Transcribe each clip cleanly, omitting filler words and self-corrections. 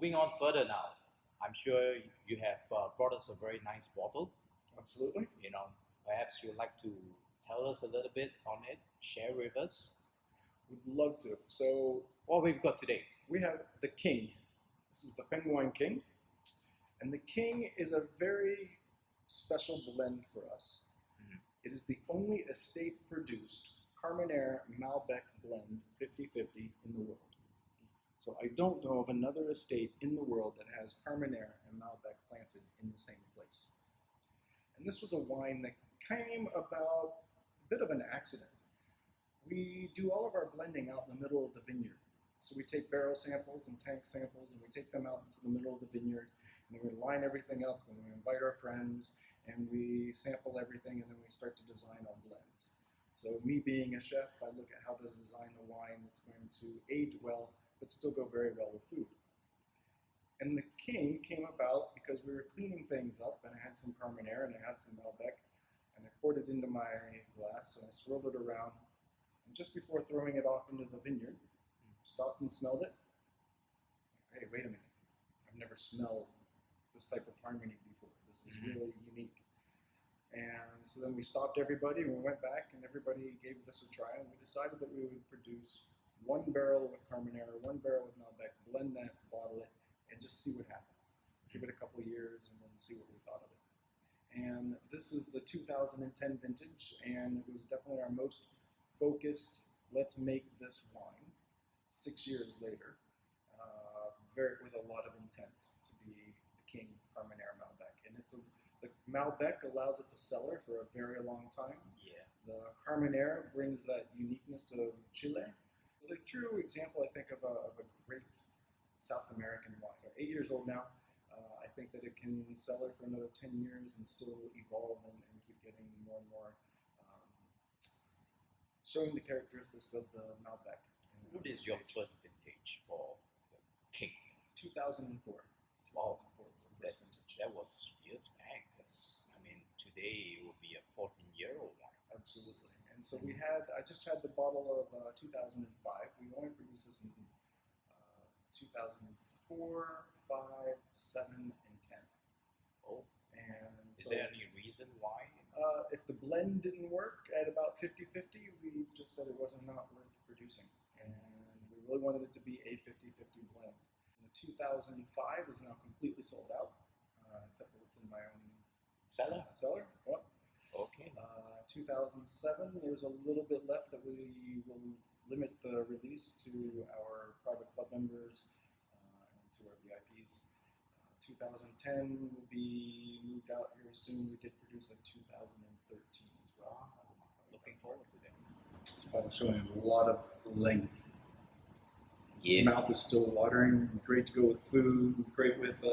moving on further now, I'm sure you have brought us a very nice bottle. Absolutely. You know, perhaps you'd like to tell us a little bit on it, share with us Would love to. So what we've got today. we have the King. This is the PengWine King. And the King is a very special blend for us. Mhm. It is the only estate-produced Carmenere Malbec blend 50-50 in the world. So I don't know of another estate in the world that has Carmenere and Malbec planted in the same place. And this was a wine that came about a bit of an accident. We do all of our blending out in the middle of the vineyard. So we take barrel samples and tank samples and we take them out into the middle of the vineyard and then we line everything up and we invite our friends and we sample everything and then we start to design our blends. So me being a chef, I look at how to design the wine that's going to age well but still go very well with food. And the King came about because we were cleaning things up and I had some Carmenere and I had some Malbec and I poured it into my glass and I swirled it around. And just before throwing it off into the vineyard, stopped and smelled it. Hey, wait a minute. I've never smelled this type of harmony before. This is really unique. And so then we stopped everybody and we went back and everybody gave this a try and we decided that we would produce 1 barrel with Carmenere, 1 barrel with Malbec, blend that, bottle it, and just see what happens. Give it a couple years and then see what we thought of it. And this is the 2010 vintage and it was definitely our most focused, let's make this wine 6 years later, with a lot of intent to be the King Carmenere Malbec. And the Malbec allows it to cellar for a very long time. Yeah. The Carmenere brings that uniqueness of Chile. It's a true example, I think, of a great South American wine. 8 years old now. I think that it can cellar for another 10 years and still evolve and keep getting more and more, showing the characteristics of the Malbec. What is your first vintage for the King? 2004. 2004 was the first vintage. That was years back. I mean, today it would be a 14-year-old wine. Absolutely. And so I just had the bottle of 2005. We only produced this in 2004, 5, 7, and 10. Oh. And is so, there any reason why? if the blend didn't work at about 50-50, we just said it was not worth producing. And we really wanted it to be a 50-50 blend. And the 2005 is now completely sold out, except for what's in my own Cellar? cellar. Yep. Okay. 2007, there's a little bit left that we will limit the release to our private club members and to our VIPs. 2010 will be moved out here soon. We did produce a 2013 as well. Looking forward to that. It's about showing a lot of length. Yeah. Mouth is still watering. Great to go with food. Great with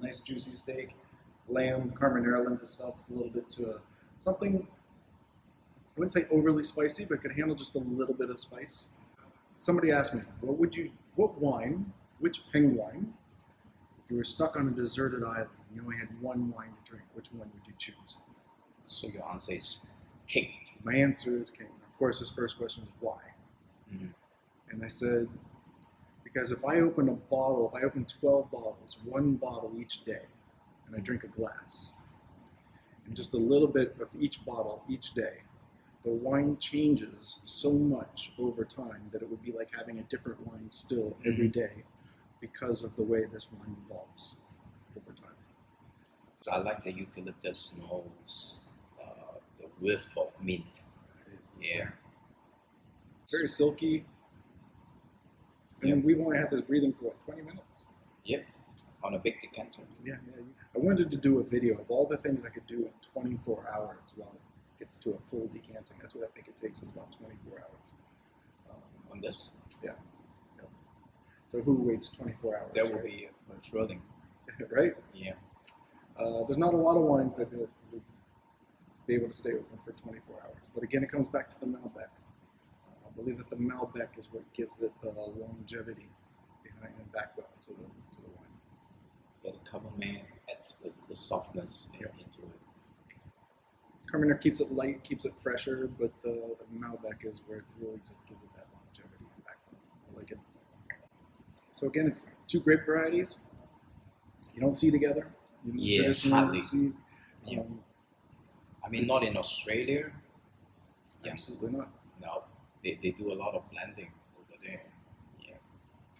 nice juicy steak. Lamb, Carmenere lends itself a little bit to something, I wouldn't say overly spicy, but could handle just a little bit of spice. Somebody asked me, what wine, which PengWine, if you were stuck on a deserted island and you only had one wine to drink, which one would you choose? So your answer is King. My answer is King. Of course, his first question was why? Mm-hmm. And I said, because if I open 12 bottles, 1 bottle each day, and I drink a glass, and just a little bit of each bottle each day, the wine changes so much over time that it would be like having a different wine still every day because of the way this wine evolves over time. So I like the eucalyptus smells, the whiff of mint. Yeah. Very silky. And we've only had this breathing for 20 minutes? Yep. On a big decanter. Yeah. I wanted to do a video of all the things I could do in 24 hours while it gets to a full decanting. That's what I think it takes, is about 24 hours. On this? Yeah. So who waits 24 hours? That would be controlling. Right? Yeah. There's not a lot of wines that would be able to stay open for 24 hours. But again, it comes back to the Malbec. I believe that the Malbec is what gives it the longevity behind and backbone to the wine. Yeah, the Carmenere adds the softness into it. Carmenere keeps it light, keeps it fresher, but the Malbec is where it really just gives it that longevity and backbone. I like it. So again, it's 2 grape varieties, you don't see together. You don't Yeah, traditionally hardly. see. Yeah. Um, I mean, not in Australia. Yeah. Absolutely not. No, they do a lot of blending over there. Yeah.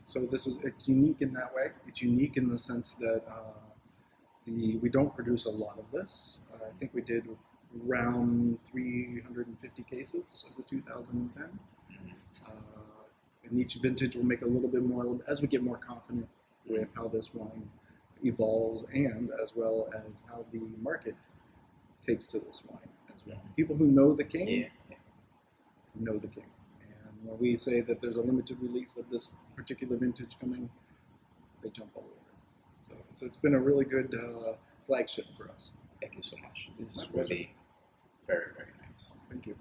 So it's unique in that way. It's unique in the sense that we don't produce a lot of this. I think we did around 350 cases over 2010. Mhm. And each vintage will make a little bit more as we get more confident with how this wine evolves, and as well as how the market takes to this wine as well. People who know the king Yeah. Yeah. know the king. And when we say that there's a limited release of this particular vintage coming, they jump all over it. So it's been a really good flagship for us. Thank you so much. This My is pleasure. really very, very nice. Thank you.